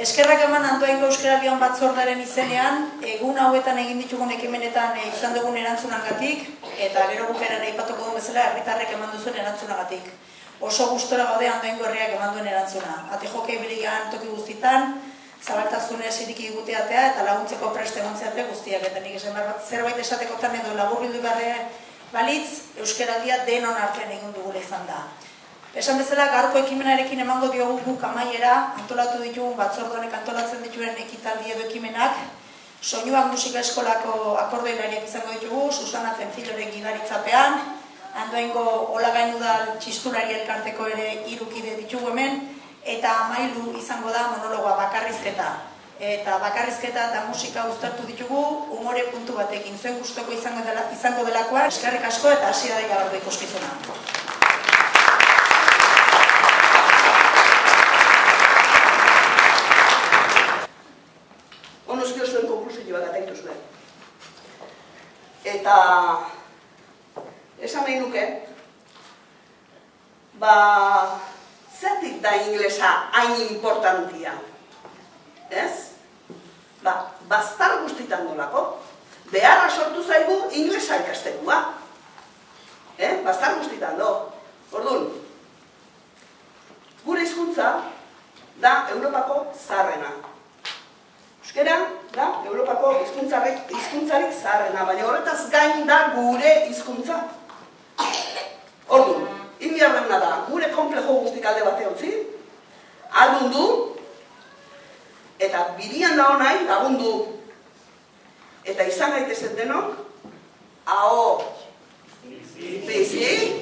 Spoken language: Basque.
Eskerrak eman Andoaingo Euskaraldion Batzordearen izenean, egun hauetan egin ditugun ekimenetan izan dugun erantzunagatik, eta gero bukaeran aipatuko duen bezala herritarrek eman duzuen erantzunagatik. Oso gustora gaude Andoaingo herriak eman duen erantzuna. Ate jokei biligan toki guztitan, zabaltasunez iriki guteatea eta laguntzeko preste gontzeate guztiak. Eta nik esan zerbait esatekotan edo laburbildu barre balitz, Euskaraldia denon artean egin dugula izan da. Esan bezala, gaurko ekimenarekin emango diogu guk amaiera, antolatu ditugu batzordonek antolatzen dituen ekitaldi edo ekimenak, Soinuak Musika Eskolako akordeilariak izango ditugu, Susana Zenfiloren gidaritzapean, Andoaingo Olagain Udal txistulari elkarteko ere 3 kide ditugu hemen, eta amailu izango da monologoa bakarrizketa. Eta bakarrizketa eta musika uztartu ditugu, umore puntu batekin, zuen gustoko izango delakoa, eskerrik asko eta hasi da gaurko ikuskizuna. Zuen konklusioa bat ataitu zuen. Eta esan nahi nuke, zertik da inglesa hain importantia? Ez? Baztar guztitan dolako, beharra sortu zaigu inglesa ikastekua. Baztar guztitan do. Orduan, gure hizkuntza da Europako zaharrena. Euskara da Europako hizkuntzarik zaharrena, baina horretaz gain da gure hizkuntza. Orduan, inbiarrena da, gure konplejo guztik alde bate utzi, adundu, eta birian da honai lagundu, eta izan gaitezen denok, aho, bizi,